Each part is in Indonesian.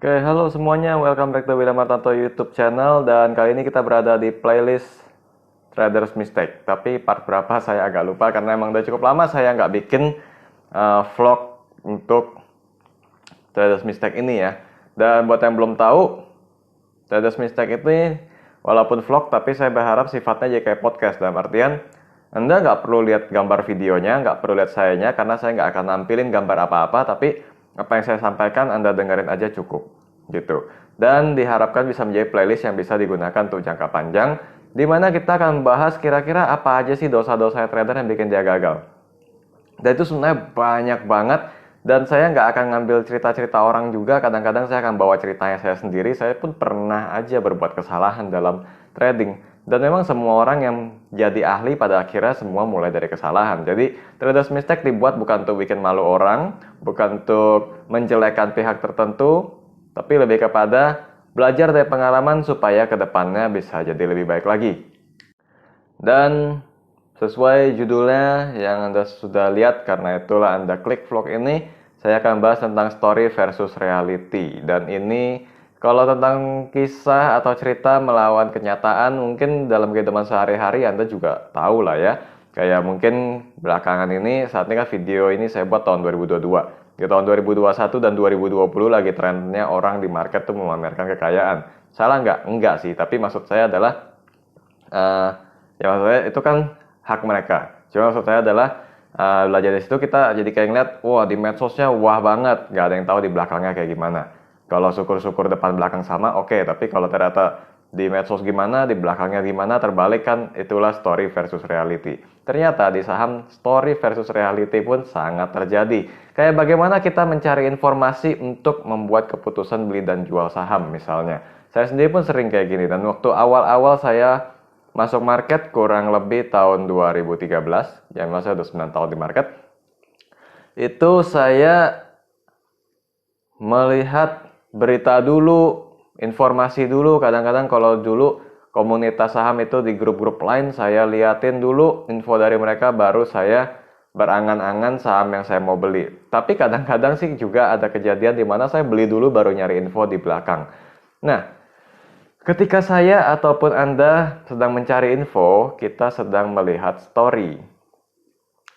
Oke, halo semuanya. Welcome back to William Martanto YouTube channel. Dan kali ini kita berada di playlist Traders Mistake. Tapi part berapa saya agak lupa karena emang udah cukup lama saya nggak bikin vlog untuk Traders Mistake ini ya. Dan buat yang belum tahu, Traders Mistake ini walaupun vlog tapi saya berharap sifatnya jadi kayak podcast. Dalam artian Anda nggak perlu lihat gambar videonya, nggak perlu lihat sayanya karena saya nggak akan nampilin gambar apa-apa, tapi apa yang saya sampaikan Anda dengerin aja cukup gitu. Dan diharapkan bisa menjadi playlist yang bisa digunakan untuk jangka panjang, di mana kita akan membahas kira-kira apa aja sih dosa-dosa trader yang bikin dia gagal. Dan itu sebenarnya banyak banget, dan saya nggak akan ngambil cerita-cerita orang juga. Kadang-kadang saya akan bawa ceritanya saya sendiri. Saya pun pernah aja berbuat kesalahan dalam trading. Dan memang semua orang yang jadi ahli pada akhirnya semua mulai dari kesalahan. Jadi Traders Mistake dibuat bukan untuk bikin malu orang, bukan untuk menjelekkan pihak tertentu, tapi lebih kepada belajar dari pengalaman supaya kedepannya bisa jadi lebih baik lagi. Dan sesuai judulnya yang Anda sudah lihat, karena itulah Anda klik vlog ini, saya akan bahas tentang story versus reality. Dan ini kalau tentang kisah atau cerita melawan kenyataan, mungkin dalam kehidupan sehari-hari Anda juga tahu lah ya. Kayak mungkin belakangan ini, saat ini kan video ini saya buat tahun 2022. Di tahun 2021 dan 2020 lagi trennya orang di market tuh memamerkan kekayaan. Salah nggak? Enggak sih, tapi maksud saya adalah ya maksud saya itu kan hak mereka. Cuma maksud saya adalah belajar dari situ kita jadi kayak ngeliat, wah di medsosnya wah banget, nggak ada yang tahu di belakangnya kayak gimana. Kalau syukur-syukur depan belakang sama, oke. Tapi kalau ternyata di medsos gimana, di belakangnya gimana, terbalik kan, itulah story versus reality. Ternyata di saham story versus reality pun sangat terjadi. Kayak bagaimana kita mencari informasi untuk membuat keputusan beli dan jual saham misalnya. Saya sendiri pun sering kayak gini, dan waktu awal-awal saya masuk market kurang lebih tahun 2013, yang saya udah 9 tahun di market, itu saya melihat berita dulu, informasi dulu. Kadang-kadang kalau dulu komunitas saham itu di grup-grup lain, saya liatin dulu info dari mereka, baru saya berangan-angan saham yang saya mau beli. Tapi kadang-kadang sih juga ada kejadian di mana saya beli dulu baru nyari info di belakang. Nah, ketika saya ataupun Anda sedang mencari info, kita sedang melihat story.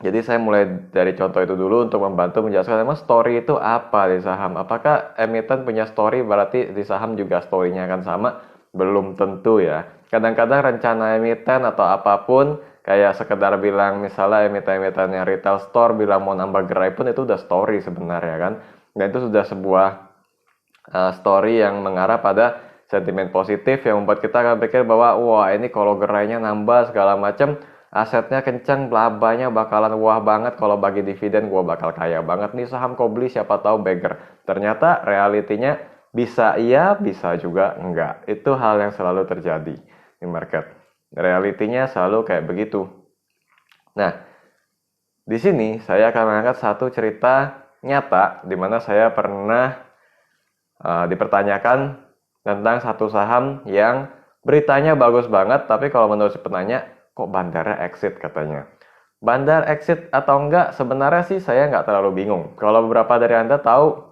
Jadi saya mulai dari contoh itu dulu untuk membantu menjelaskan emang story itu apa di saham. Apakah emiten punya story berarti di saham juga story-nya akan sama? Belum tentu ya. Kadang-kadang rencana emiten atau apapun, kayak sekedar bilang misalnya emiten-emiten yang retail store bilang mau nambah gerai pun itu udah story sebenarnya kan. Dan itu sudah sebuah story yang mengarah pada sentimen positif yang membuat kita akan pikir bahwa wah ini kalau gerainya nambah segala macam, asetnya kenceng, labanya bakalan wah banget, kalau bagi dividen gua bakal kaya banget nih saham, kau beli siapa tahu beggar. Ternyata realitinya bisa iya, bisa juga enggak. Itu hal yang selalu terjadi di market. Realitinya selalu kayak begitu. Nah, di sini saya akan mengangkat satu cerita nyata di mana saya pernah dipertanyakan tentang satu saham yang beritanya bagus banget, tapi kalau menurut si penanya, kok bandara exit katanya. Bandar exit atau enggak, sebenarnya sih saya nggak terlalu bingung. Kalau beberapa dari Anda tahu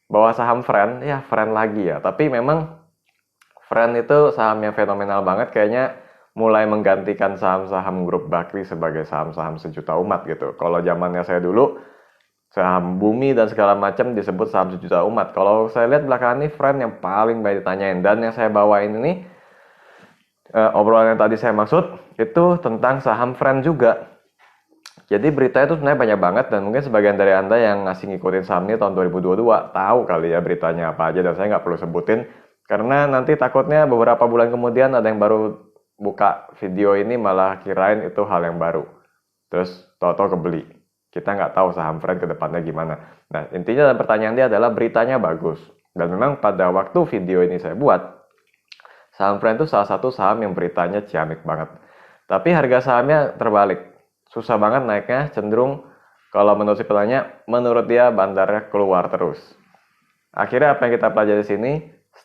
bahwa saham Friend, ya Friend lagi ya. Tapi memang Friend itu saham yang fenomenal banget, kayaknya mulai menggantikan saham-saham grup Bakri sebagai saham-saham sejuta umat gitu. Kalau zamannya saya dulu, saham bumi dan segala macam disebut saham sejuta umat. Kalau saya lihat belakangan ini Friend yang paling banyak ditanyain, dan yang saya bawain ini obrolan yang tadi saya maksud itu tentang saham Friend juga. Jadi beritanya itu sebenarnya banyak banget, dan mungkin sebagian dari Anda yang ngasih ngikutin saham ini tahun 2022 tahu kali ya beritanya apa aja, dan saya nggak perlu sebutin karena nanti takutnya beberapa bulan kemudian ada yang baru buka video ini malah kirain itu hal yang baru, terus tahu-tahu kebeli. Kita nggak tahu saham Friend ke depannya gimana. Nah, intinya dalam pertanyaan dia adalah beritanya bagus. Dan memang pada waktu video ini saya buat, saham Friend itu salah satu saham yang beritanya ciamik banget. Tapi harga sahamnya terbalik. Susah banget naiknya, cenderung kalau menurut si penanya, menurut dia bandarnya keluar terus. Akhirnya apa yang kita pelajari di sini,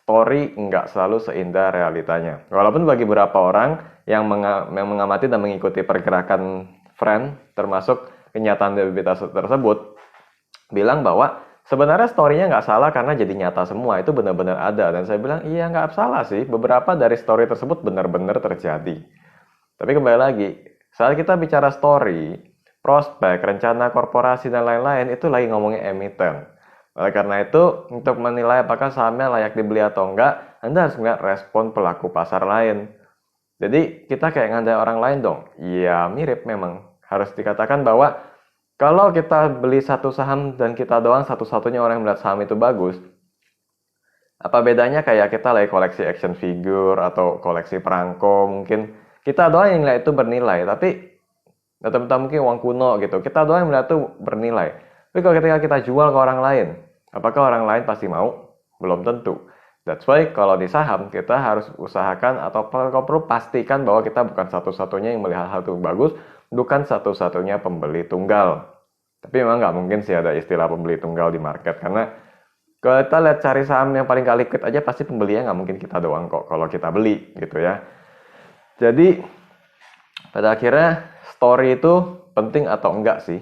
story nggak selalu seindah realitanya. Walaupun bagi beberapa orang yang mengamati dan mengikuti pergerakan Friend, termasuk kenyataan berita tersebut, bilang bahwa Sebenarnya story-nya nggak salah karena jadi nyata semua, itu benar-benar ada. Dan saya bilang, iya nggak salah sih, beberapa dari story tersebut benar-benar terjadi. Tapi kembali lagi, saat kita bicara story, prospek, rencana korporasi, dan lain-lain, itu lagi ngomongin emiten. Oleh karena itu, untuk menilai apakah sahamnya layak dibeli atau enggak, Anda harus melihat respon pelaku pasar lain. Jadi, kita kayak ngandai orang lain dong. Iya, mirip memang. Harus dikatakan bahwa kalau kita beli satu saham dan kita doang satu-satunya orang yang melihat saham itu bagus, apa bedanya kayak kita lagi koleksi action figure atau koleksi perangko, mungkin kita doang yang melihat itu bernilai, tapi atau mungkin uang kuno gitu, kita doang yang melihat itu bernilai. Tapi kalau ketika kita jual ke orang lain, apakah orang lain pasti mau? Belum tentu. That's why kalau di saham kita harus usahakan atau perlu pastikan bahwa kita bukan satu-satunya yang melihat hal itu bagus, bukan satu-satunya pembeli tunggal. Tapi memang nggak mungkin sih ada istilah pembeli tunggal di market, karena kalau kita lihat cari saham yang paling liquid aja pasti pembelinya nggak mungkin kita doang kok kalau kita beli gitu ya. Jadi pada akhirnya story itu penting atau enggak sih?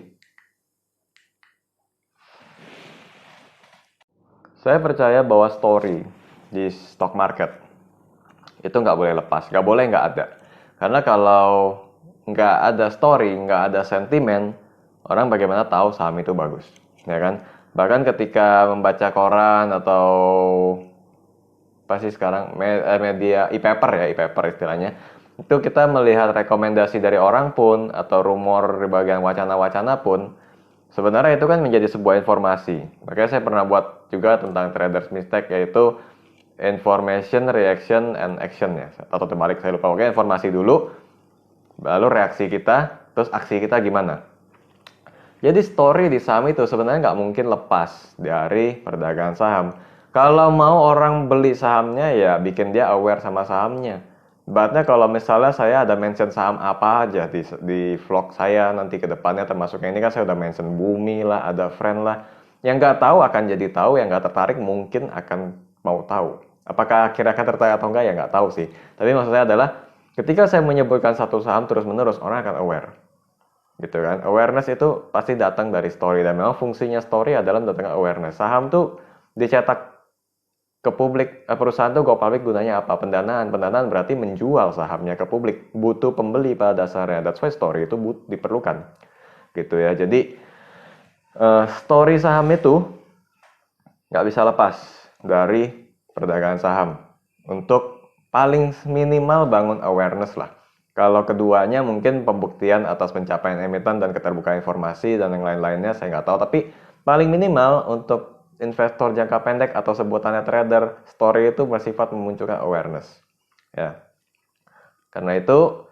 Saya percaya bahwa story di stock market itu nggak boleh lepas, nggak boleh nggak ada. Karena kalau nggak ada story, nggak ada sentimen, orang bagaimana tahu saham itu bagus, ya kan? Bahkan ketika membaca koran atau pasti sekarang media e-paper ya, e-paper istilahnya, itu kita melihat rekomendasi dari orang pun atau rumor di bagian wacana-wacana pun, sebenarnya itu kan menjadi sebuah informasi. Makanya saya pernah buat juga tentang traders mistake, yaitu information, reaction, and action ya. Atau terbalik, saya lupa. Oke, informasi dulu, lalu reaksi kita, terus aksi kita gimana. Jadi story di saham itu sebenarnya nggak mungkin lepas dari perdagangan saham. Kalau mau orang beli sahamnya ya bikin dia aware sama sahamnya. Ibaratnya kalau misalnya saya ada mention saham apa aja di vlog saya nanti ke depannya, termasuk yang ini kan saya udah mention Bumi lah, ada Friend lah. Yang nggak tahu akan jadi tahu, yang nggak tertarik mungkin akan mau tahu. Apakah akhirnya akan tertarik atau enggak ya nggak tahu sih. Tapi maksudnya adalah ketika saya menyebutkan satu saham terus-menerus, orang akan aware. Gitu kan. Awareness itu pasti datang dari story, dan memang fungsinya story adalah mendatangkan awareness. Saham tuh dicetak ke publik, perusahaan tuh go public gunanya apa? Pendanaan. Pendanaan berarti menjual sahamnya ke publik, butuh pembeli pada dasarnya. That's why story itu diperlukan. Gitu ya. Jadi story saham itu nggak bisa lepas dari perdagangan saham. Untuk paling minimal bangun awareness lah. Kalau keduanya mungkin pembuktian atas pencapaian emiten dan keterbukaan informasi dan yang lain-lainnya saya nggak tahu. Tapi paling minimal untuk investor jangka pendek atau sebutannya trader, story itu bersifat memunculkan awareness. Ya, karena itu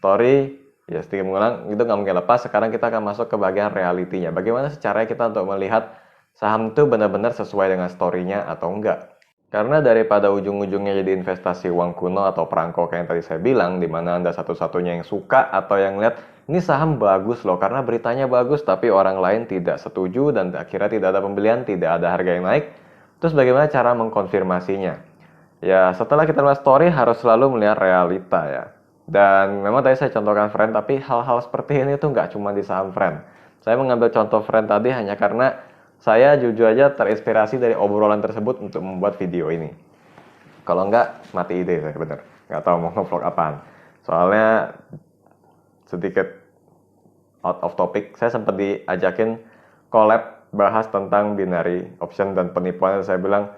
story ya sedikit mengulang itu nggak mungkin lepas. Sekarang kita akan masuk ke bagian realitinya. Bagaimana caranya kita untuk melihat saham itu benar-benar sesuai dengan story-nya atau enggak? Karena daripada ujung-ujungnya jadi investasi uang kuno atau perangko kayak yang tadi saya bilang, di mana Anda satu-satunya yang suka atau yang lihat ini saham bagus loh karena beritanya bagus, tapi orang lain tidak setuju dan akhirnya tidak ada pembelian, tidak ada harga yang naik. Terus bagaimana cara mengkonfirmasinya? Ya setelah kita melihat story harus selalu melihat realita ya. Dan memang tadi saya contohkan Friend, tapi hal-hal seperti ini tuh nggak cuma di saham Friend. Saya mengambil contoh Friend tadi hanya karena saya jujur aja terinspirasi dari obrolan tersebut untuk membuat video ini. Kalau enggak, mati ide saya bener. Nggak tahu mau nge-vlog apaan. Soalnya sedikit out of topic, saya sempat diajakin collab bahas tentang binary option dan penipuan. Saya bilang,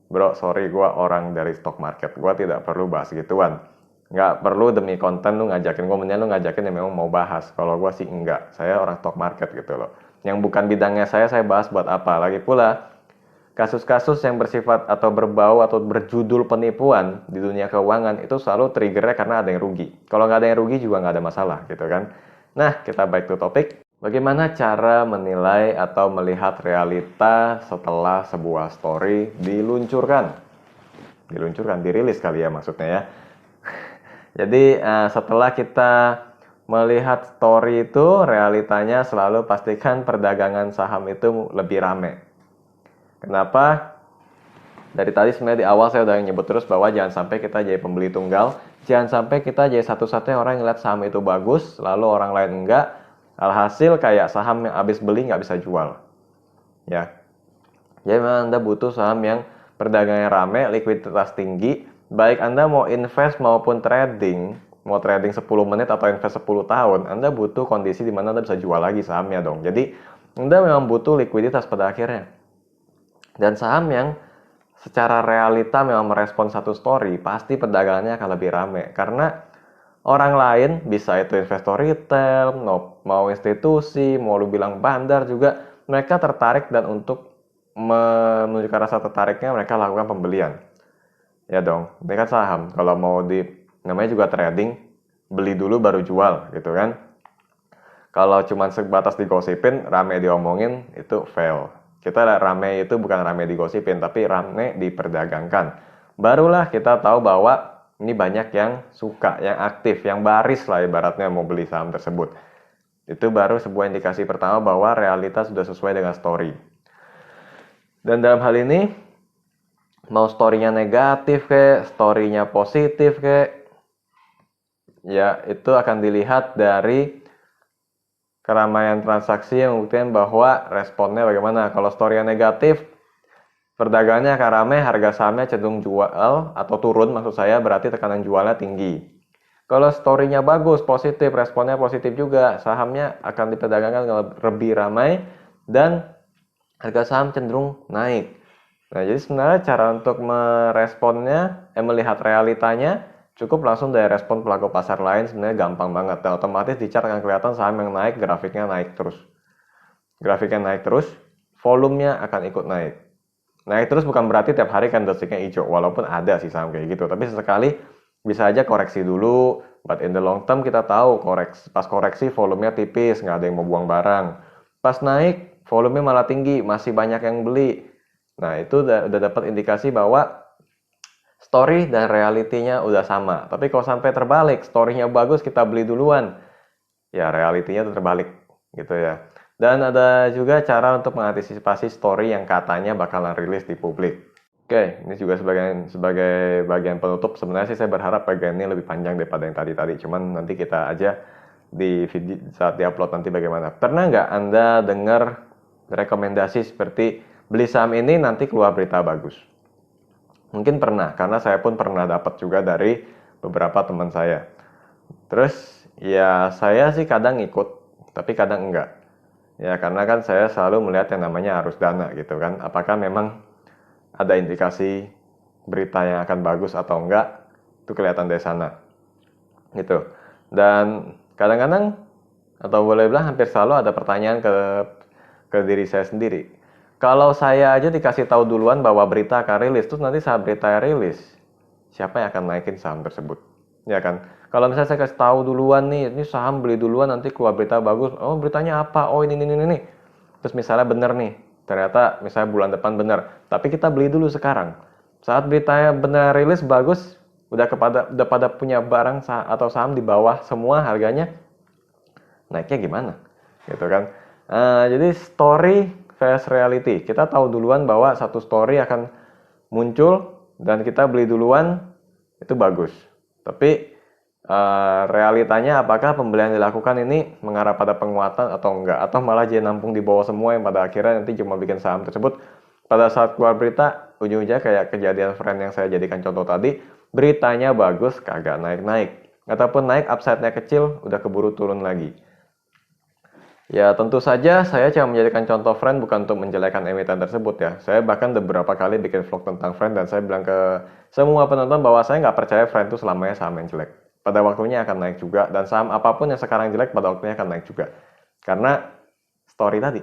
bro sorry gue orang dari stock market, gue tidak perlu bahas gituan. Nggak perlu demi konten lu ngajakin gue, mendingan lu ngajakin yang memang mau bahas. Kalau gue sih enggak, saya orang stock market gitu loh. Yang bukan bidangnya saya bahas buat apa? Lagi pula, kasus-kasus yang bersifat atau berbau atau berjudul penipuan di dunia keuangan itu selalu triggernya karena ada yang rugi. Kalau nggak ada yang rugi juga nggak ada masalah gitu kan. Nah, kita back to topic. Bagaimana cara menilai atau melihat realita setelah sebuah story diluncurkan? Dirilis kali ya maksudnya ya. Jadi setelah kita melihat story itu, realitanya selalu pastikan perdagangan saham itu lebih rame. Kenapa? Dari tadi sebenarnya di awal saya udah nyebut terus bahwa jangan sampai kita jadi pembeli tunggal, jangan sampai kita jadi satu-satunya orang yang lihat saham itu bagus, lalu orang lain enggak. Alhasil kayak saham yang habis beli nggak bisa jual. ya. Jadi memang Anda butuh saham yang perdagangannya rame, likuiditas tinggi, baik Anda mau invest maupun trading, mau trading 10 menit atau invest 10 tahun, Anda butuh kondisi di mana Anda bisa jual lagi sahamnya dong. Jadi Anda memang butuh likuiditas pada akhirnya. Dan saham yang secara realita memang merespon satu story, pasti perdagangannya akan lebih rame. Karena orang lain, bisa itu investor retail, mau institusi, mau lu bilang bandar juga, mereka tertarik dan untuk menunjukkan rasa tertariknya mereka lakukan pembelian. Ya dong, ini kan saham. Kalau mau namanya juga trading, beli dulu baru jual gitu kan. Kalau cuma sebatas digosipin, rame diomongin, itu fail. Kita rame itu bukan rame digosipin, tapi rame diperdagangkan. Barulah kita tahu bahwa ini banyak yang suka, yang aktif, yang baris lah ibaratnya mau beli saham tersebut. Itu baru sebuah indikasi pertama bahwa realitas sudah sesuai dengan story. Dan dalam hal ini, mau story-nya negatif kayak, story-nya positif kayak, ya itu akan dilihat dari keramaian transaksi yang membuktikan bahwa responnya bagaimana. Kalau story-nya negatif, perdagangannya akan ramai, harga sahamnya cenderung jual atau turun, maksud saya berarti tekanan jualnya tinggi. Kalau story-nya bagus, positif, responnya positif juga, sahamnya akan diperdagangkan lebih ramai dan harga saham cenderung naik. Nah, jadi sebenarnya cara untuk meresponnya, melihat realitanya, cukup langsung dari respon pelaku pasar lain sebenarnya gampang banget. Dan otomatis di chart akan kelihatan saham yang naik, grafiknya naik terus. Grafiknya naik terus, volumenya akan ikut naik. Naik terus bukan berarti tiap hari candlesticknya hijau, walaupun ada sih saham kayak gitu. Tapi sesekali bisa aja koreksi dulu, but in the long term kita tahu pas koreksi volumenya tipis, nggak ada yang mau buang barang. Pas naik, volumenya malah tinggi, masih banyak yang beli. Nah, itu udah dapat indikasi bahwa story dan realitinya udah sama. Tapi kalau sampai terbalik, story-nya bagus, kita beli duluan, ya realitinya udah terbalik gitu ya. Dan ada juga cara untuk mengantisipasi story yang katanya bakalan rilis di publik. Oke, ini juga sebagai bagian penutup. Sebenarnya sih saya berharap bagian ini lebih panjang daripada yang tadi-tadi. Cuman nanti kita aja di video saat diupload nanti bagaimana. Pernah nggak Anda dengar rekomendasi seperti beli saham ini nanti keluar berita bagus? Mungkin pernah, karena saya pun pernah dapat juga dari beberapa teman saya. Terus ya saya sih kadang ikut, tapi kadang enggak. Ya karena kan saya selalu melihat yang namanya arus dana gitu kan. Apakah memang ada indikasi berita yang akan bagus atau enggak, itu kelihatan dari sana. Gitu. Dan kadang-kadang, atau boleh bilang hampir selalu ada pertanyaan ke diri saya sendiri. Kalau saya aja dikasih tahu duluan bahwa berita akan rilis, terus nanti saat berita rilis, siapa yang akan naikin saham tersebut? Ya kan? Kalau misalnya saya kasih tahu duluan nih, ini saham beli duluan nanti keluar berita bagus. Oh, beritanya apa? Oh, ini. Terus misalnya bener nih, ternyata misalnya bulan depan bener. Tapi kita beli dulu sekarang. Saat beritanya benar rilis bagus, udah pada punya barang atau saham di bawah semua harganya, naiknya gimana? Gitu kan? Jadi story versus reality. Kita tahu duluan bahwa satu story akan muncul dan kita beli duluan, itu bagus. Tapi realitanya apakah pembelian dilakukan ini mengarah pada penguatan atau enggak, atau malah jadi nampung di bawah semua yang pada akhirnya nanti cuma bikin saham tersebut pada saat keluar berita ujung-ujungnya kayak kejadian friend yang saya jadikan contoh tadi, beritanya bagus kagak naik-naik, ataupun naik upside-nya kecil udah keburu turun lagi. Ya tentu saja saya cuma menjadikan contoh friend bukan untuk menjelekan emiten tersebut ya. Saya bahkan beberapa kali bikin vlog tentang friend dan saya bilang ke semua penonton bahwa saya nggak percaya friend itu selamanya saham yang jelek. Pada waktunya akan naik juga, dan saham apapun yang sekarang jelek pada waktunya akan naik juga. Karena story tadi.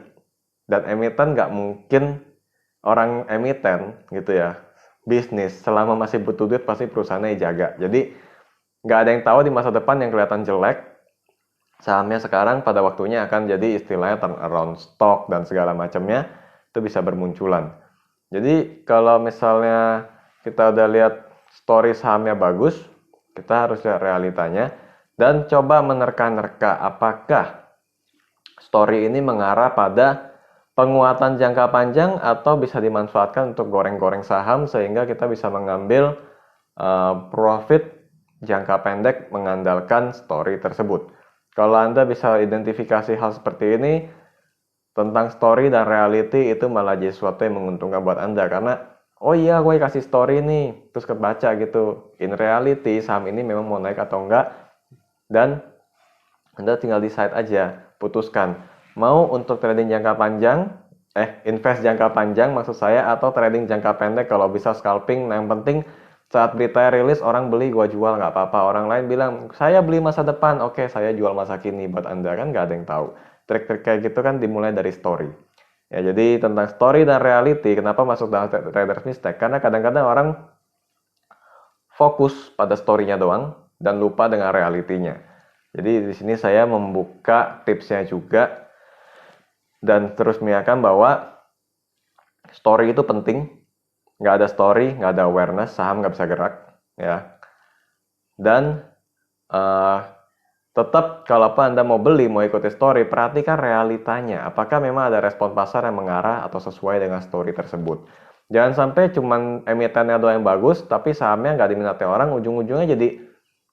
Dan emiten nggak mungkin, orang emiten gitu ya, bisnis selama masih butuh duit pasti perusahaannya dijaga. Jadi nggak ada yang tahu di masa depan yang kelihatan jelek, sahamnya sekarang pada waktunya akan jadi istilahnya turnaround stock dan segala macamnya itu bisa bermunculan. Jadi kalau misalnya kita udah lihat story sahamnya bagus, kita harus lihat realitanya dan coba menerka-nerka apakah story ini mengarah pada penguatan jangka panjang atau bisa dimanfaatkan untuk goreng-goreng saham sehingga kita bisa mengambil profit jangka pendek mengandalkan story tersebut. Kalau Anda bisa identifikasi hal seperti ini, tentang story dan reality itu malah jadi sesuatu yang menguntungkan buat Anda, karena oh iya gue kasih story nih terus kebaca gitu, in reality saham ini memang mau naik atau enggak, dan Anda tinggal decide aja, putuskan mau untuk trading jangka panjang, invest jangka panjang maksud saya, atau trading jangka pendek kalau bisa scalping. Nah, yang penting saat berita rilis orang beli gua jual nggak apa-apa, orang lain bilang saya beli masa depan, oke saya jual masa kini. Buat Anda kan nggak ada yang tahu. Trik-trik kayak gitu kan dimulai dari story ya. Jadi tentang story dan reality, kenapa masuk dalam traders mistake, karena kadang-kadang orang fokus pada story-nya doang dan lupa dengan realitinya. Jadi di sini saya membuka tipsnya juga dan terus mengingatkan bahwa story itu penting. Nggak ada story, nggak ada awareness, saham nggak bisa gerak ya. Dan tetap kalaupun Anda mau beli, mau ikuti story, perhatikan realitanya. Apakah memang ada respon pasar yang mengarah atau sesuai dengan story tersebut. Jangan sampai cuman emitennya doang yang bagus, tapi sahamnya nggak diminati orang, ujung-ujungnya jadi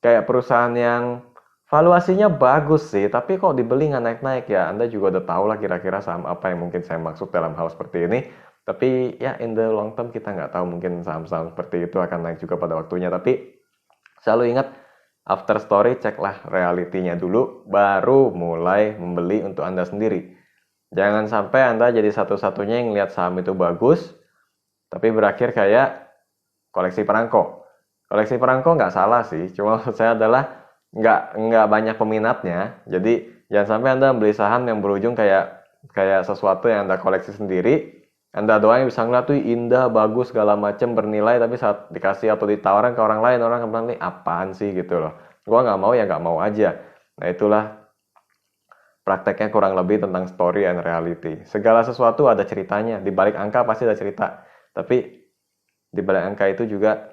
kayak perusahaan yang valuasinya bagus sih, tapi kok dibeli nggak naik-naik ya. Anda juga udah tahu lah kira-kira saham apa yang mungkin saya maksud dalam hal seperti ini. Tapi ya in the long term kita nggak tahu, mungkin saham-saham seperti itu akan naik juga pada waktunya. Tapi selalu ingat, after story ceklah realitinya dulu, baru mulai membeli untuk Anda sendiri. Jangan sampai Anda jadi satu-satunya yang lihat saham itu bagus, tapi berakhir kayak koleksi perangko. Koleksi perangko nggak salah sih, cuma maksud saya adalah nggak banyak peminatnya. Jadi jangan sampai Anda beli saham yang berujung kayak sesuatu yang Anda koleksi sendiri. Anda doang yang bisa ngeliat tuh indah, bagus, segala macem, bernilai, tapi saat dikasih atau ditawaran ke orang lain, orang bilang nih apaan sih gitu loh. Gua nggak mau ya nggak mau aja. Nah itulah prakteknya kurang lebih tentang story and reality. Segala sesuatu ada ceritanya, di balik angka pasti ada cerita. Tapi di balik angka itu juga,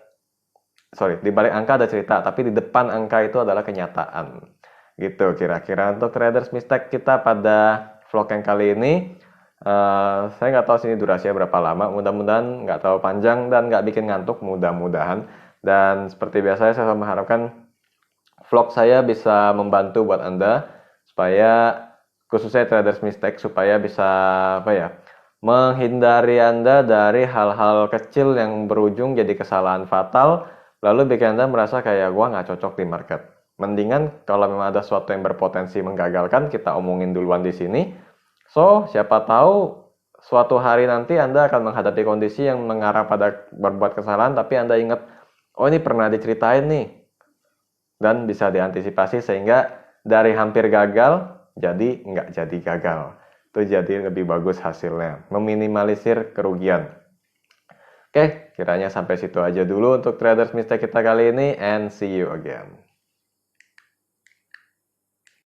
di balik angka ada cerita, tapi di depan angka itu adalah kenyataan. Gitu kira-kira untuk traders mistake kita pada vlog yang kali ini. Saya nggak tahu sini durasinya berapa lama, mudah-mudahan nggak terlalu panjang dan nggak bikin ngantuk, mudah-mudahan. Dan seperti biasa saya mengharapkan vlog saya bisa membantu buat Anda, supaya khususnya traders mistake, supaya bisa menghindari Anda dari hal-hal kecil yang berujung jadi kesalahan fatal, lalu bikin Anda merasa kayak gua nggak cocok di market. Mendingan kalau memang ada sesuatu yang berpotensi menggagalkan, kita omongin duluan di sini. So, siapa tahu suatu hari nanti Anda akan menghadapi kondisi yang mengarah pada berbuat kesalahan, tapi Anda ingat, oh ini pernah diceritain nih, dan bisa diantisipasi sehingga dari hampir gagal, jadi nggak jadi gagal. Itu jadi lebih bagus hasilnya, meminimalisir kerugian. Oke, kiranya sampai situ aja dulu untuk traders mistake kita kali ini, and see you again.